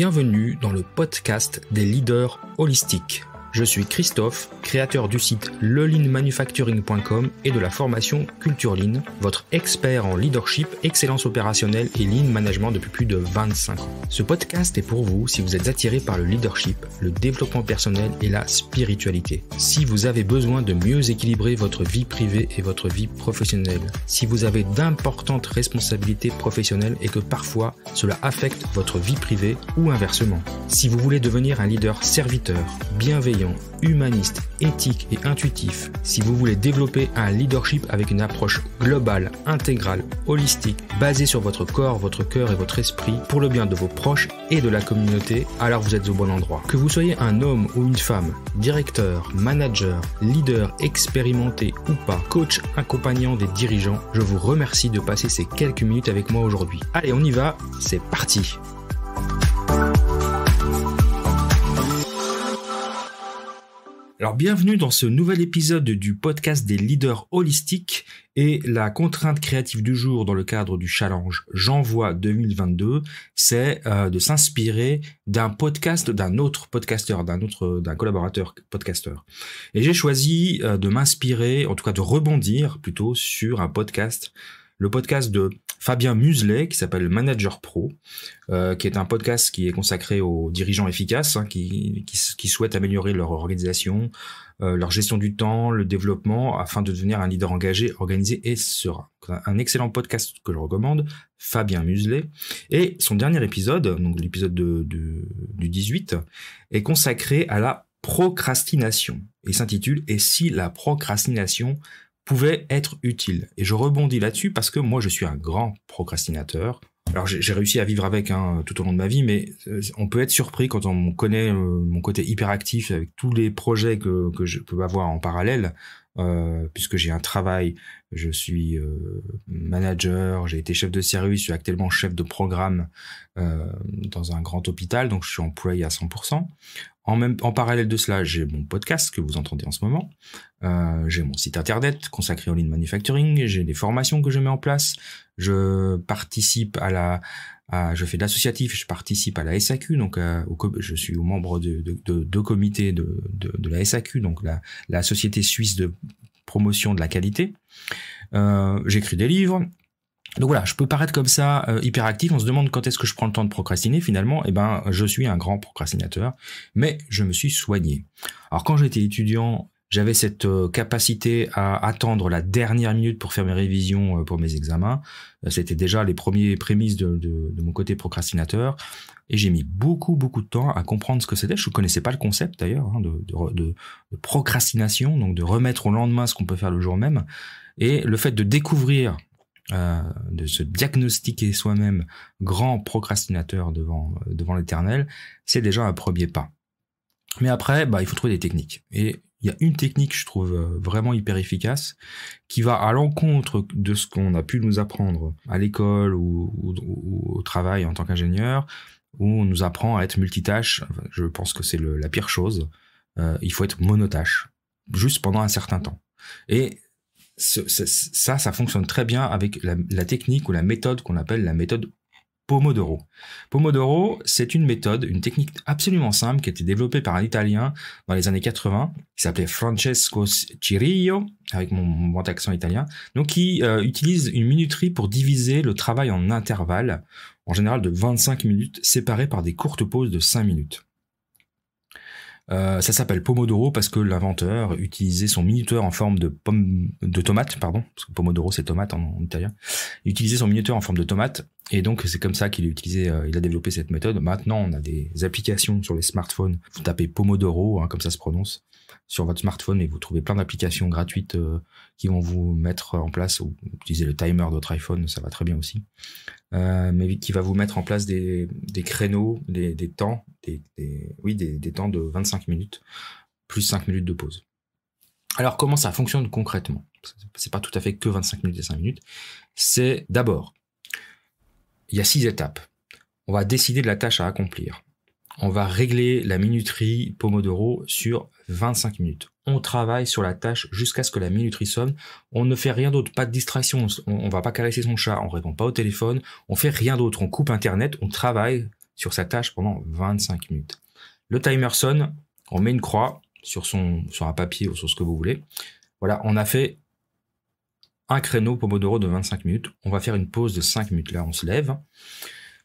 Bienvenue dans le podcast des leaders holistiques. Je suis Christophe, créateur du site leleanmanufacturing.com et de la formation Culture Lean, votre expert en leadership, excellence opérationnelle et lean management depuis plus de 25 ans. Ce podcast est pour vous si vous êtes attiré par le leadership, le développement personnel et la spiritualité. Si vous avez besoin de mieux équilibrer votre vie privée et votre vie professionnelle. Si vous avez d'importantes responsabilités professionnelles et que parfois cela affecte votre vie privée ou inversement. Si vous voulez devenir un leader serviteur, bienveillant, humaniste, éthique et intuitif, si vous voulez développer un leadership avec une approche globale, intégrale, holistique, basée sur votre corps, votre cœur et votre esprit, pour le bien de vos proches et de la communauté, alors vous êtes au bon endroit. Que vous soyez un homme ou une femme, directeur, manager, leader expérimenté ou pas, coach accompagnant des dirigeants, je vous remercie de passer ces quelques minutes avec moi aujourd'hui. Allez, on y va, c'est parti! Alors bienvenue dans ce nouvel épisode du podcast des leaders holistiques et la contrainte créative du jour dans le cadre du challenge J'envoie 2022, c'est de s'inspirer d'un podcast d'un autre podcasteur, d'un collaborateur podcasteur. Et j'ai choisi de m'inspirer, en tout cas de rebondir plutôt sur un podcast, le podcast de Fabien Muselet qui s'appelle Manager Pro, qui est un podcast qui est consacré aux dirigeants efficaces, qui souhaitent améliorer leur organisation, leur gestion du temps, le développement, afin de devenir un leader engagé, organisé et serein. Un excellent podcast que je recommande, Fabien Muselet. Et son dernier épisode, donc l'épisode du 18, est consacré à la procrastination et s'intitule « Et si la procrastination pouvait être utile ?» Et je rebondis là-dessus parce que moi je suis un grand procrastinateur. Alors j'ai réussi à vivre avec tout au long de ma vie, mais on peut être surpris quand on connaît mon côté hyperactif avec tous les projets que je peux avoir en parallèle, puisque j'ai un travail, je suis manager, j'ai été chef de service, je suis actuellement chef de programme dans un grand hôpital, donc je suis employé à 100%. En parallèle de cela, j'ai mon podcast que vous entendez en ce moment, j'ai mon site internet consacré au lean manufacturing, j'ai des formations que je mets en place, je participe je fais de l'associatif, je participe à la SAQ, donc je suis membre de deux comités de la SAQ, donc la Société Suisse de Promotion de la Qualité. J'écris des livres. Donc voilà, je peux paraître comme ça hyperactif, on se demande quand est-ce que je prends le temps de procrastiner finalement, je suis un grand procrastinateur, mais je me suis soigné. Alors quand j'étais étudiant, j'avais cette capacité à attendre la dernière minute pour faire mes révisions pour mes examens. C'était déjà les premiers prémices de mon côté procrastinateur. Et j'ai mis beaucoup de temps à comprendre ce que c'était. Je ne connaissais pas le concept d'ailleurs de procrastination, donc de remettre au lendemain ce qu'on peut faire le jour même. Et le fait de découvrir, de se diagnostiquer soi-même grand procrastinateur devant l'éternel, c'est déjà un premier pas. Mais après, il faut trouver des techniques. Et il y a une technique que je trouve vraiment hyper efficace, qui va à l'encontre de ce qu'on a pu nous apprendre à l'école ou au travail en tant qu'ingénieur, où on nous apprend à être multitâche. Je pense que c'est la pire chose. Il faut être monotâche, juste pendant un certain temps. Et ça fonctionne très bien avec la technique ou la méthode qu'on appelle la méthode Pomodoro. Pomodoro, c'est une technique absolument simple qui a été développée par un Italien dans les années 80, qui s'appelait Francesco Cirillo, avec mon bon accent italien, donc qui utilise une minuterie pour diviser le travail en intervalles, en général de 25 minutes, séparés par des courtes pauses de 5 minutes. Ça s'appelle Pomodoro parce que l'inventeur utilisait son minuteur en forme de tomate, parce que Pomodoro c'est tomate en italien. Il utilisait son minuteur en forme de tomate et donc c'est comme ça qu'il a développé cette méthode. Maintenant on a des applications sur les smartphones. Vous tapez Pomodoro, comme ça se prononce, sur votre smartphone et vous trouvez plein d'applications gratuites qui vont vous mettre en place, ou utiliser le timer de votre iPhone, ça va très bien aussi. Mais qui va vous mettre en place des créneaux, des temps, des temps de 25 minutes, plus 5 minutes de pause. Alors, comment ça fonctionne concrètement ? C'est pas tout à fait que 25 minutes et 5 minutes. C'est d'abord, il y a 6 étapes. On va décider de la tâche à accomplir. On va régler la minuterie Pomodoro sur 25 minutes. On travaille sur la tâche jusqu'à ce que la minuterie sonne. On ne fait rien d'autre, pas de distraction. On va pas caresser son chat, on répond pas au téléphone, on fait rien d'autre. On coupe Internet, on travaille sur sa tâche pendant 25 minutes. Le timer sonne, on met une croix sur un papier ou sur ce que vous voulez. Voilà, on a fait un créneau Pomodoro de 25 minutes. On va faire une pause de 5 minutes. Là, on se lève.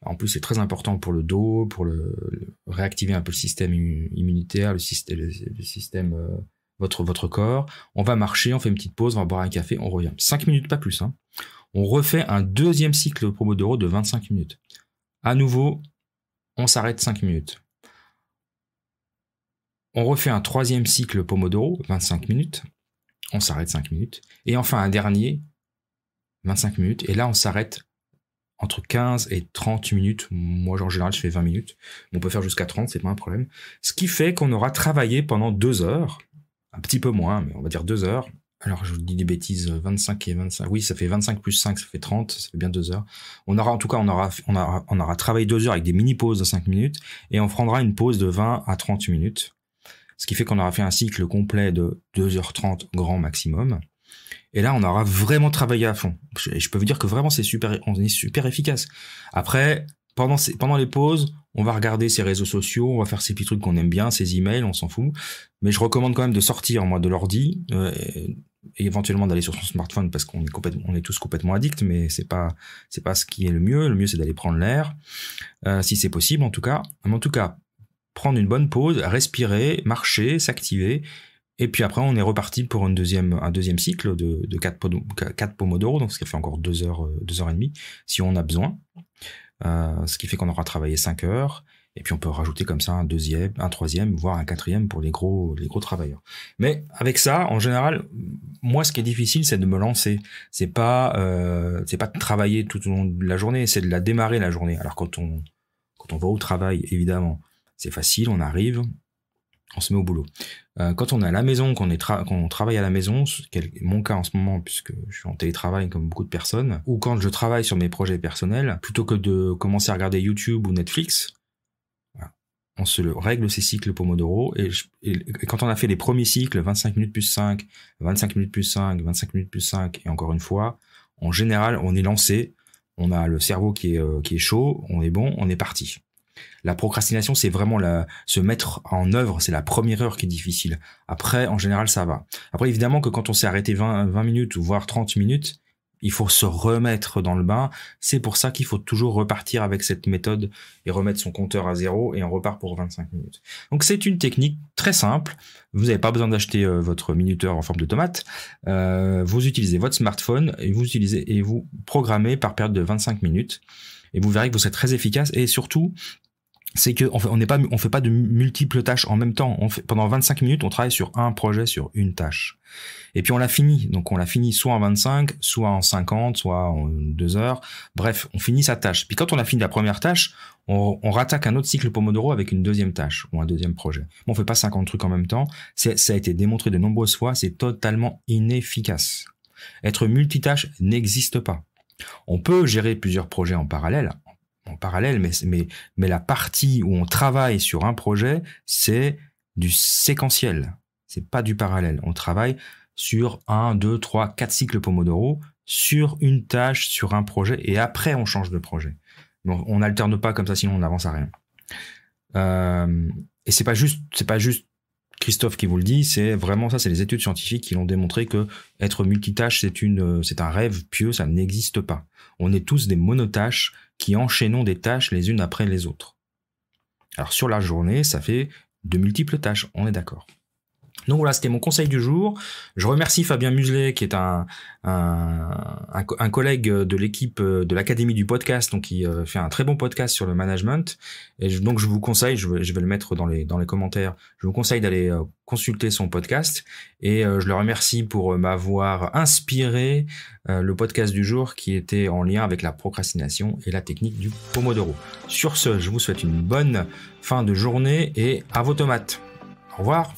En plus, c'est très important pour le dos, pour réactiver un peu le système immunitaire, le système votre corps. On va marcher, on fait une petite pause, on va boire un café, on revient. 5 minutes, pas plus. Hein. On refait un deuxième cycle Pomodoro de 25 minutes. À nouveau, on s'arrête 5 minutes. On refait un troisième cycle Pomodoro, 25 minutes. On s'arrête 5 minutes. Et enfin, un dernier, 25 minutes. Et là, on s'arrête entre 15 et 30 minutes. Moi, en général, je fais 20 minutes. On peut faire jusqu'à 30, c'est pas un problème. Ce qui fait qu'on aura travaillé pendant 2 heures. Un petit peu moins, mais on va dire 2 heures. Alors, je vous dis des bêtises, 25 et 25. Oui, ça fait 25 plus 5, ça fait 30. Ça fait bien 2 heures. On aura travaillé 2 heures avec des mini-pauses de 5 minutes. Et on prendra une pause de 20 à 30 minutes. Ce qui fait qu'on aura fait un cycle complet de 2h30 grand maximum. Et là, on aura vraiment travaillé à fond. Et je peux vous dire que vraiment, on est super efficace. Après, pendant les pauses, on va regarder ses réseaux sociaux, on va faire ces petits trucs qu'on aime bien, ses emails, on s'en fout. Mais je recommande quand même de sortir, moi, de l'ordi, et éventuellement d'aller sur son smartphone parce qu'on est tous complètement addicts, mais c'est pas ce qui est le mieux. Le mieux, c'est d'aller prendre l'air, si c'est possible, en tout cas. Mais en tout cas, prendre une bonne pause, respirer, marcher, s'activer, et puis après on est reparti pour un deuxième cycle de 4 Pomodoro, donc ce qui fait encore 2 heures et demie, si on a besoin, ce qui fait qu'on aura travaillé 5 heures, et puis on peut rajouter comme ça un troisième, voire un quatrième pour les gros travailleurs. Mais avec ça, en général, moi ce qui est difficile, c'est de me lancer. C'est pas de travailler tout au long de la journée, c'est de la démarrer la journée. Alors quand on va au travail, évidemment, c'est facile, on arrive, on se met au boulot. Quand on est à la maison, quand on travaille à la maison, c'est mon cas en ce moment, puisque je suis en télétravail comme beaucoup de personnes, ou quand je travaille sur mes projets personnels, plutôt que de commencer à regarder YouTube ou Netflix, voilà, on se règle ces cycles Pomodoro, et quand on a fait les premiers cycles, 25 minutes plus 5, 25 minutes plus 5, 25 minutes plus 5, et encore une fois, en général, on est lancé, on a le cerveau qui est chaud, on est bon, on est parti. La procrastination, c'est vraiment se mettre en œuvre, c'est la première heure qui est difficile. Après, en général, ça va. Après, évidemment que quand on s'est arrêté 20 minutes ou voire 30 minutes, il faut se remettre dans le bain. C'est pour ça qu'il faut toujours repartir avec cette méthode et remettre son compteur à 0 et on repart pour 25 minutes. Donc, c'est une technique très simple. Vous n'avez pas besoin d'acheter votre minuteur en forme de tomate. Vous utilisez votre smartphone et vous programmez par période de 25 minutes. Et vous verrez que vous êtes très efficace et surtout, c'est que on fait pas de multiples tâches en même temps. Pendant 25 minutes, on travaille sur un projet, sur une tâche. Et puis on l'a fini. Donc on l'a fini soit en 25, soit en 50, soit en 2 heures. Bref, on finit sa tâche. Puis quand on a fini la première tâche, on rattaque un autre cycle Pomodoro avec une deuxième tâche ou un deuxième projet. On fait pas 50 trucs en même temps. Ça a été démontré de nombreuses fois. C'est totalement inefficace. Être multitâche n'existe pas. On peut gérer plusieurs projets en parallèle, mais la partie où on travaille sur un projet, c'est du séquentiel. C'est pas du parallèle. On travaille sur 1, 2, 3, 4 cycles Pomodoro sur une tâche, sur un projet, et après on change de projet. Donc on n'alterne pas comme ça, sinon on n'avance à rien. Et c'est pas juste Christophe qui vous le dit, c'est vraiment ça, c'est les études scientifiques qui l'ont démontré que être multitâche, c'est un rêve pieux, ça n'existe pas. On est tous des monotâches qui enchaînons des tâches les unes après les autres. Alors sur la journée, ça fait de multiples tâches, on est d'accord. Donc voilà, c'était mon conseil du jour. Je remercie Fabien Muselet, qui est un collègue de l'équipe de l'Académie du podcast, donc qui fait un très bon podcast sur le management. Et donc je vous conseille, je vais le mettre dans les commentaires, je vous conseille d'aller consulter son podcast. Et je le remercie pour m'avoir inspiré le podcast du jour qui était en lien avec la procrastination et la technique du Pomodoro. Sur ce, je vous souhaite une bonne fin de journée et à vos tomates. Au revoir.